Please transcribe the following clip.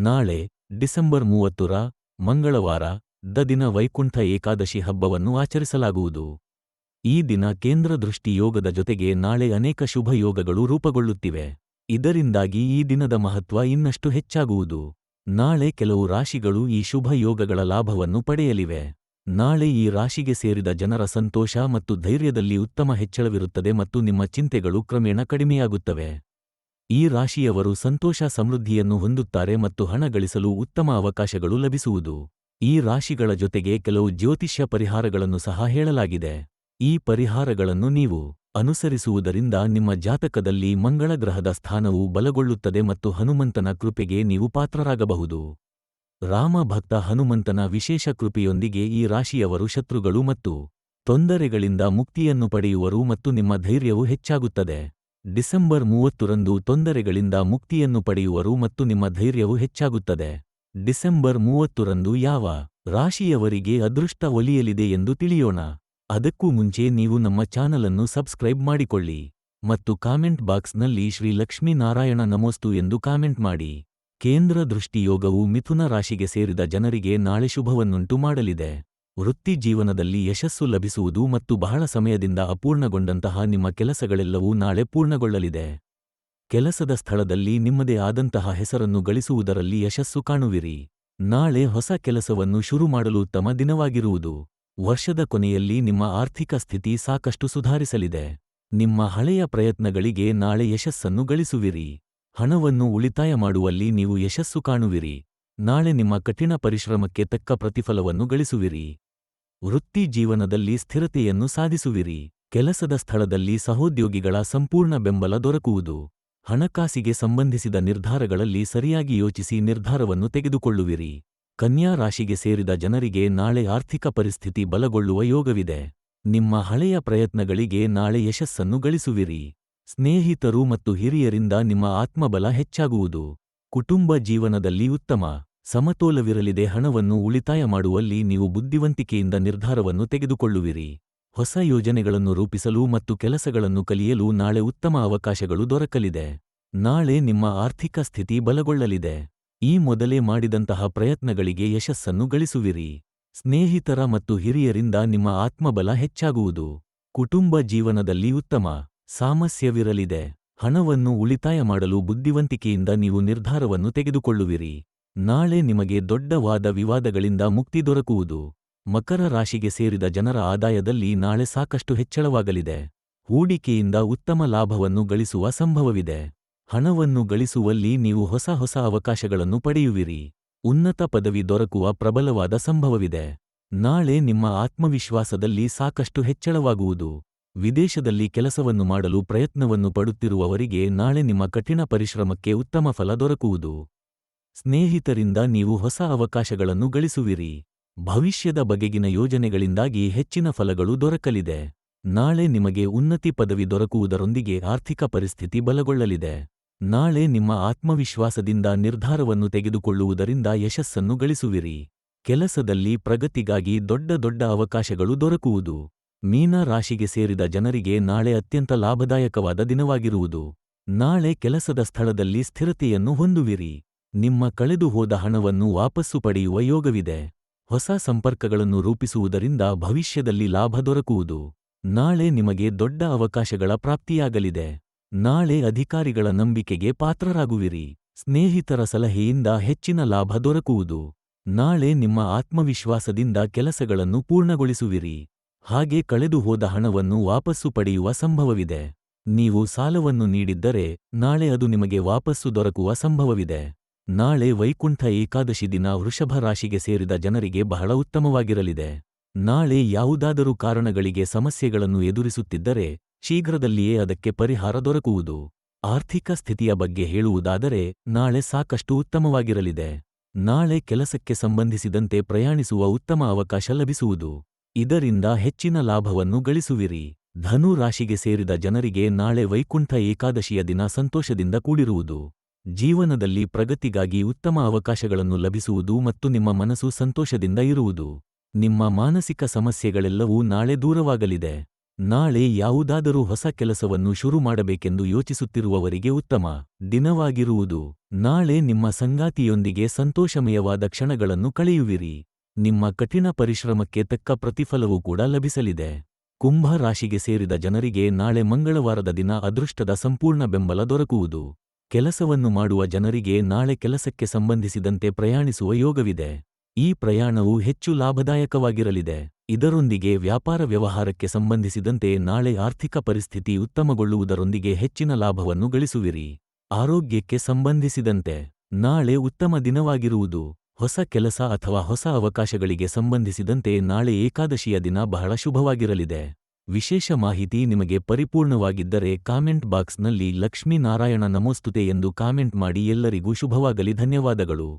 ನಾಳೆ ಡಿಸೆಂಬರ್ 30 ಮಂಗಳವಾರ ದಿನ ವೈಕುಂಠ ಏಕಾದಶಿ ಹಬ್ಬವನ್ನು ಆಚರಿಸಲಾಗುವುದು. ಈ ದಿನ ಕೇಂದ್ರ ದೃಷ್ಟಿ ಯೋಗದ ಜೊತೆಗೆ ನಾಳೆ ಅನೇಕ ಶುಭ ಯೋಗಗಳು ರೂಪುಗೊಳ್ಳುತ್ತಿವೆ. ಇದರಿಂದಾಗಿ ಈ ದಿನದ ಮಹತ್ವ ಇನ್ನಷ್ಟು ಹೆಚ್ಚಾಗುವುದು. ನಾಳೆ ಕೆಲವು ರಾಶಿಗಳು ಈ ಶುಭ ಯೋಗಗಳ ಲಾಭವನ್ನು ಪಡೆಯಲಿವೆ. ನಾಳೆ ಈ ರಾಶಿಗೆ ಸೇರಿದ ಜನರ ಸಂತೋಷ ಮತ್ತು ಧೈರ್ಯದಲ್ಲಿ ಉತ್ತಮ ಹೆಚ್ಚಳವಿರುತ್ತದೆ ಮತ್ತು ನಿಮ್ಮ ಚಿಂತೆಗಳು ಕ್ರಮೇಣ ಕಡಿಮೆಯಾಗುತ್ತವೆ. ಈ ರಾಶಿಯವರು ಸಂತೋಷ ಸಮೃದ್ಧಿಯನ್ನು ಹೊಂದುತ್ತಾರೆ ಮತ್ತು ಹಣ ಗಳಿಸಲು ಉತ್ತಮ ಅವಕಾಶಗಳು ಲಭಿಸುವುದು. ಈ ರಾಶಿಗಳ ಜೊತೆಗೆ ಕೆಲವು ಜ್ಯೋತಿಷ್ಯ ಪರಿಹಾರಗಳನ್ನು ಸಹ ಹೇಳಲಾಗಿದೆ. ಈ ಪರಿಹಾರಗಳನ್ನು ನೀವು ಅನುಸರಿಸುವುದರಿಂದ ನಿಮ್ಮ ಜಾತಕದಲ್ಲಿ ಮಂಗಳ ಗ್ರಹದ ಸ್ಥಾನವು ಬಲಗೊಳ್ಳುತ್ತದೆ ಮತ್ತು ಹನುಮಂತನ ಕೃಪೆಗೆ ನೀವು ಪಾತ್ರರಾಗಬಹುದು. ರಾಮ ಭಕ್ತ ಹನುಮಂತನ ವಿಶೇಷ ಕೃಪೆಯೊಂದಿಗೆ ಈ ರಾಶಿಯವರು ಶತ್ರುಗಳು ಮತ್ತು ತೊಂದರೆಗಳಿಂದ ಮುಕ್ತಿಯನ್ನು ಪಡೆಯುವರು ಮತ್ತು ನಿಮ್ಮ ಧೈರ್ಯವು ಹೆಚ್ಚಾಗುತ್ತದೆ. ಡಿಸೆಂಬರ್ 30ರಂದು ತೊಂದರೆಗಳಿಂದ ಮುಕ್ತಿಯನ್ನು ಪಡೆಯುವರು ಮತ್ತು ನಿಮ್ಮ ಧೈರ್ಯವು ಹೆಚ್ಚಾಗುತ್ತದೆ. ಡಿಸೆಂಬರ್ 30ರಂದು ಯಾವ ರಾಶಿಯವರಿಗೆ ಅದೃಷ್ಟ ಒಲಿಯಲಿದೆ ಎಂದು ತಿಳಿಯೋಣ. ಅದಕ್ಕೂ ಮುಂಚೆ ನೀವು ನಮ್ಮ ಚಾನಲನ್ನು ಸಬ್ಸ್ಕ್ರೈಬ್ ಮಾಡಿಕೊಳ್ಳಿ ಮತ್ತು ಕಾಮೆಂಟ್ ಬಾಕ್ಸ್ನಲ್ಲಿ ಶ್ರೀ ಲಕ್ಷ್ಮೀನಾರಾಯಣ ನಮೋಸ್ತು ಎಂದು ಕಾಮೆಂಟ್ ಮಾಡಿ. ಕೇಂದ್ರ ದೃಷ್ಟಿಯೋಗವು ಮಿಥುನ ರಾಶಿಗೆ ಸೇರಿದ ಜನರಿಗೆ ನಾಳೆ ಶುಭವನ್ನುಂಟು ಮಾಡಲಿದೆ. ವೃತ್ತಿ ಜೀವನದಲ್ಲಿ ಯಶಸ್ಸು ಲಭಿಸುವುದು ಮತ್ತು ಬಹಳ ಸಮಯದಿಂದ ಅಪೂರ್ಣಗೊಂಡಂತಹ ನಿಮ್ಮ ಕೆಲಸಗಳೆಲ್ಲವೂ ನಾಳೆ ಪೂರ್ಣಗೊಳ್ಳಲಿದೆ. ಕೆಲಸದ ಸ್ಥಳದಲ್ಲಿ ನಿಮ್ಮದೇ ಆದಂತಹ ಹೆಸರನ್ನು ಗಳಿಸುವುದರಲ್ಲಿ ಯಶಸ್ಸು ಕಾಣುವಿರಿ. ನಾಳೆ ಹೊಸ ಕೆಲಸವನ್ನು ಶುರು ಮಾಡಲು ಉತ್ತಮ ದಿನವಾಗಿರುವುದು. ವರ್ಷದ ಕೊನೆಯಲ್ಲಿ ನಿಮ್ಮ ಆರ್ಥಿಕ ಸ್ಥಿತಿ ಸಾಕಷ್ಟು ಸುಧಾರಿಸಲಿದೆ. ನಿಮ್ಮ ಹಳೆಯ ಪ್ರಯತ್ನಗಳಿಗೆ ನಾಳೆ ಯಶಸ್ಸನ್ನು ಗಳಿಸುವಿರಿ. ಹಣವನ್ನು ಉಳಿತಾಯ ಮಾಡುವಲ್ಲಿ ನೀವು ಯಶಸ್ಸು ಕಾಣುವಿರಿ. ನಾಳೆ ನಿಮ್ಮ ಕಠಿಣ ಪರಿಶ್ರಮಕ್ಕೆ ತಕ್ಕ ಪ್ರತಿಫಲವನ್ನು ಗಳಿಸುವಿರಿ. ವೃತ್ತಿ ಜೀವನದಲ್ಲಿ ಸ್ಥಿರತೆಯನ್ನು ಸಾಧಿಸುವಿರಿ. ಕೆಲಸದ ಸ್ಥಳದಲ್ಲಿ ಸಹೋದ್ಯೋಗಿಗಳ ಸಂಪೂರ್ಣ ಬೆಂಬಲ ದೊರಕುವುದು. ಹಣಕಾಸಿಗೆ ಸಂಬಂಧಿಸಿದ ನಿರ್ಧಾರಗಳಲ್ಲಿ ಸರಿಯಾಗಿ ಯೋಚಿಸಿ ನಿರ್ಧಾರವನ್ನು ತೆಗೆದುಕೊಳ್ಳುವಿರಿ. ಕನ್ಯಾ ರಾಶಿಗೆ ಸೇರಿದ ಜನರಿಗೆ ನಾಳೆ ಆರ್ಥಿಕ ಪರಿಸ್ಥಿತಿ ಬಲಗೊಳ್ಳುವ ಯೋಗವಿದೆ. ನಿಮ್ಮ ಹಳೆಯ ಪ್ರಯತ್ನಗಳಿಗೆ ನಾಳೆ ಯಶಸ್ಸನ್ನು ಗಳಿಸುವಿರಿ. ಸ್ನೇಹಿತರು ಮತ್ತು ಹಿರಿಯರಿಂದ ನಿಮ್ಮ ಆತ್ಮಬಲ ಹೆಚ್ಚಾಗುವುದು. ಕುಟುಂಬ ಜೀವನದಲ್ಲಿ ಉತ್ತಮ ಸಮತೋಲವಿರಲಿದೆ. ಹಣವನ್ನು ಉಳಿತಾಯ ಮಾಡುವಲ್ಲಿ ನೀವು ಬುದ್ಧಿವಂತಿಕೆಯಿಂದ ನಿರ್ಧಾರವನ್ನು ತೆಗೆದುಕೊಳ್ಳುವಿರಿ. ಹೊಸ ಯೋಜನೆಗಳನ್ನು ರೂಪಿಸಲು ಮತ್ತು ಕೆಲಸಗಳನ್ನು ಕಲಿಯಲು ನಾಳೆ ಉತ್ತಮ ಅವಕಾಶಗಳು ದೊರಕಲಿದೆ. ನಾಳೆ ನಿಮ್ಮ ಆರ್ಥಿಕ ಸ್ಥಿತಿ ಬಲಗೊಳ್ಳಲಿದೆ. ಈ ಮೊದಲೇ ಮಾಡಿದಂತಹ ಪ್ರಯತ್ನಗಳಿಗೆ ಯಶಸ್ಸನ್ನು ಗಳಿಸುವಿರಿ. ಸ್ನೇಹಿತರ ಮತ್ತು ಹಿರಿಯರಿಂದ ನಿಮ್ಮ ಆತ್ಮಬಲ ಹೆಚ್ಚಾಗುವುದು. ಕುಟುಂಬ ಜೀವನದಲ್ಲಿ ಉತ್ತಮ ಸಾಮರಸ್ಯವಿರಲಿದೆ. ಹಣವನ್ನು ಉಳಿತಾಯ ಮಾಡಲು ಬುದ್ಧಿವಂತಿಕೆಯಿಂದ ನೀವು ನಿರ್ಧಾರವನ್ನು ತೆಗೆದುಕೊಳ್ಳುವಿರಿ. ನಾಳೆ ನಿಮಗೆ ದೊಡ್ಡ ವಾದ ವಿವಾದಗಳಿಂದ ಮುಕ್ತಿ ದೊರಕುವುದು. ಮಕರ ರಾಶಿಗೆ ಸೇರಿದ ಜನರ ಆದಾಯದಲ್ಲಿ ನಾಳೆ ಸಾಕಷ್ಟು ಹೆಚ್ಚಳವಾಗಲಿದೆ. ಹೂಡಿಕೆಯಿಂದ ಉತ್ತಮ ಲಾಭವನ್ನು ಗಳಿಸುವ ಸಂಭವವಿದೆ. ಹಣವನ್ನು ಗಳಿಸುವಲ್ಲಿ ನೀವು ಹೊಸ ಅವಕಾಶಗಳನ್ನು ಪಡೆಯುವಿರಿ. ಉನ್ನತ ಪದವಿ ದೊರಕುವ ಪ್ರಬಲವಾದ ಸಂಭವವಿದೆ. ನಾಳೆ ನಿಮ್ಮ ಆತ್ಮವಿಶ್ವಾಸದಲ್ಲಿ ಸಾಕಷ್ಟು ಹೆಚ್ಚಳವಾಗುವುದು. ವಿದೇಶದಲ್ಲಿ ಕೆಲಸವನ್ನು ಮಾಡಲು ಪ್ರಯತ್ನವನ್ನು ಪಡುತ್ತಿರುವವರಿಗೆ ನಾಳೆ ನಿಮ್ಮ ಕಠಿಣ ಪರಿಶ್ರಮಕ್ಕೆ ಉತ್ತಮ ಫಲ ದೊರಕುವುದು. ಸ್ನೇಹಿತರಿಂದ ನೀವು ಹೊಸ ಅವಕಾಶಗಳನ್ನು ಗಳಿಸುವಿರಿ. ಭವಿಷ್ಯದ ಬಗೆಗಿನ ಯೋಜನೆಗಳಿಂದಾಗಿ ಹೆಚ್ಚಿನ ಫಲಗಳು ದೊರಕಲಿದೆ. ನಾಳೆ ನಿಮಗೆ ಉನ್ನತಿ ಪದವಿ ದೊರಕುವುದರೊಂದಿಗೆ ಆರ್ಥಿಕ ಪರಿಸ್ಥಿತಿ ಬಲಗೊಳ್ಳಲಿದೆ. ನಾಳೆ ನಿಮ್ಮ ಆತ್ಮವಿಶ್ವಾಸದಿಂದ ನಿರ್ಧಾರವನ್ನು ತೆಗೆದುಕೊಳ್ಳುವುದರಿಂದ ಯಶಸ್ಸನ್ನು ಗಳಿಸುವಿರಿ. ಕೆಲಸದಲ್ಲಿ ಪ್ರಗತಿಗಾಗಿ ದೊಡ್ಡ ಅವಕಾಶಗಳು ದೊರಕುವುದು. ಮೀನ ರಾಶಿಗೆ ಸೇರಿದ ಜನರಿಗೆ ನಾಳೆ ಅತ್ಯಂತ ಲಾಭದಾಯಕವಾದ ದಿನವಾಗಿರುವುದು. ನಾಳೆ ಕೆಲಸದ ಸ್ಥಳದಲ್ಲಿ ಸ್ಥಿರತೆಯನ್ನು ಹೊಂದುವಿರಿ. ನಿಮ್ಮ ಕಳೆದು ಹೋದ ಹಣವನ್ನು ವಾಪಸ್ಸು ಪಡೆಯುವ ಯೋಗವಿದೆ. ಹೊಸ ಸಂಪರ್ಕಗಳನ್ನು ರೂಪಿಸುವುದರಿಂದ ಭವಿಷ್ಯದಲ್ಲಿ ಲಾಭ ದೊರಕುವುದು. ನಾಳೆ ನಿಮಗೆ ದೊಡ್ಡ ಅವಕಾಶಗಳ ಪ್ರಾಪ್ತಿಯಾಗಲಿದೆ. ನಾಳೆ ಅಧಿಕಾರಿಗಳ ನಂಬಿಕೆಗೆ ಪಾತ್ರರಾಗುವಿರಿ. ಸ್ನೇಹಿತರ ಸಲಹೆಯಿಂದ ಹೆಚ್ಚಿನ ಲಾಭ ದೊರಕುವುದು. ನಾಳೆ ನಿಮ್ಮ ಆತ್ಮವಿಶ್ವಾಸದಿಂದ ಕೆಲಸಗಳನ್ನು ಪೂರ್ಣಗೊಳಿಸುವಿರಿ. ಹಾಗೆ ಕಳೆದು ಹೋದ ಹಣವನ್ನು ವಾಪಸ್ಸು ಪಡೆಯುವ ಸಂಭವವಿದೆ. ನೀವು ಸಾಲವನ್ನು ನೀಡಿದ್ದರೆ ನಾಳೆ ಅದು ನಿಮಗೆ ವಾಪಸ್ಸು ದೊರಕುವ ಸಂಭವವಿದೆ. ನಾಳೆ ವೈಕುಂಠ ಏಕಾದಶಿ ದಿನ ವೃಷಭ ರಾಶಿಗೆ ಸೇರಿದ ಜನರಿಗೆ ಬಹಳ ಉತ್ತಮವಾಗಿರಲಿದೆ. ನಾಳೆ ಯಾವುದಾದರೂ ಕಾರಣಗಳಿಗೆ ಸಮಸ್ಯೆಗಳನ್ನು ಎದುರಿಸುತ್ತಿದ್ದರೆ ಶೀಘ್ರದಲ್ಲಿಯೇ ಅದಕ್ಕೆ ಪರಿಹಾರ ದೊರಕುವುದು. ಆರ್ಥಿಕ ಸ್ಥಿತಿಯ ಬಗ್ಗೆ ಹೇಳುವುದಾದರೆ ನಾಳೆ ಸಾಕಷ್ಟು ಉತ್ತಮವಾಗಿರಲಿದೆ. ನಾಳೆ ಕೆಲಸಕ್ಕೆ ಸಂಬಂಧಿಸಿದಂತೆ ಪ್ರಯಾಣಿಸುವ ಉತ್ತಮ ಅವಕಾಶ ಲಭಿಸುವುದು. ಇದರಿಂದ ಹೆಚ್ಚಿನ ಲಾಭವನ್ನು ಗಳಿಸುವಿರಿ. ಧನು ರಾಶಿಗೆ ಸೇರಿದ ಜನರಿಗೆ ನಾಳೆ ವೈಕುಂಠ ಏಕಾದಶಿಯ ದಿನ ಸಂತೋಷದಿಂದ ಕೂಡಿರುವುದು. ಜೀವನದಲ್ಲಿ ಪ್ರಗತಿಗಾಗಿ ಉತ್ತಮ ಅವಕಾಶಗಳನ್ನು ಲಭಿಸುವುದು ಮತ್ತು ನಿಮ್ಮ ಮನಸ್ಸು ಸಂತೋಷದಿಂದ ಇರುವುದು. ನಿಮ್ಮ ಮಾನಸಿಕ ಸಮಸ್ಯೆಗಳೆಲ್ಲವೂ ನಾಳೆ ದೂರವಾಗಲಿದೆ. ನಾಳೆ ಯಾವುದಾದರೂ ಹೊಸ ಕೆಲಸವನ್ನು ಶುರು ಮಾಡಬೇಕೆಂದು ಯೋಚಿಸುತ್ತಿರುವವರಿಗೆ ಉತ್ತಮ ದಿನವಾಗಿರುವುದು. ನಾಳೆ ನಿಮ್ಮ ಸಂಗಾತಿಯೊಂದಿಗೆ ಸಂತೋಷಮಯವಾದ ಕ್ಷಣಗಳನ್ನು ಕಳೆಯುವಿರಿ. ನಿಮ್ಮ ಕಠಿಣ ಪರಿಶ್ರಮಕ್ಕೆ ತಕ್ಕ ಪ್ರತಿಫಲವೂ ಕೂಡ ಲಭಿಸಲಿದೆ. ಕುಂಭ ರಾಶಿಗೆ ಸೇರಿದ ಜನರಿಗೆ ನಾಳೆ ಮಂಗಳವಾರದ ದಿನ ಅದೃಷ್ಟದ ಸಂಪೂರ್ಣ ಬೆಂಬಲ ದೊರಕುವುದು. ಕೆಲಸವನ್ನು ಮಾಡುವ ಜನರಿಗೆ ನಾಳೆ ಕೆಲಸಕ್ಕೆ ಸಂಬಂಧಿಸಿದಂತೆ ಪ್ರಯಾಣಿಸುವ ಯೋಗವಿದೆ. ಈ ಪ್ರಯಾಣವು ಹೆಚ್ಚು ಲಾಭದಾಯಕವಾಗಿರಲಿದೆ. ಇದರೊಂದಿಗೆ ವ್ಯಾಪಾರ ವ್ಯವಹಾರಕ್ಕೆ ಸಂಬಂಧಿಸಿದಂತೆ ನಾಳೆ ಆರ್ಥಿಕ ಪರಿಸ್ಥಿತಿ ಉತ್ತಮಗೊಳ್ಳುವುದರೊಂದಿಗೆ ಹೆಚ್ಚಿನ ಲಾಭವನ್ನು ಗಳಿಸುವಿರಿ. ಆರೋಗ್ಯಕ್ಕೆ ಸಂಬಂಧಿಸಿದಂತೆ ನಾಳೆ ಉತ್ತಮ ದಿನವಾಗಿರುವುದು. ಹೊಸ ಕೆಲಸ ಅಥವಾ ಹೊಸ ಅವಕಾಶಗಳಿಗೆ ಸಂಬಂಧಿಸಿದಂತೆ ನಾಳೆ ಏಕಾದಶಿಯ ದಿನ ಬಹಳ ಶುಭವಾಗಿರಲಿದೆ. ವಿಶೇಷ ಮಾಹಿತಿ ನಿಮಗೆ ಪರಿಪೂರ್ಣವಾಗಿದ್ದರೆ ಕಾಮೆಂಟ್ ಬಾಕ್ಸ್ನಲ್ಲಿ ಲಕ್ಷ್ಮೀನಾರಾಯಣ ನಮೋಸ್ತುತೆ ಎಂದು ಕಾಮೆಂಟ್ ಮಾಡಿ. ಎಲ್ಲರಿಗೂ ಶುಭವಾಗಲಿ. ಧನ್ಯವಾದಗಳು.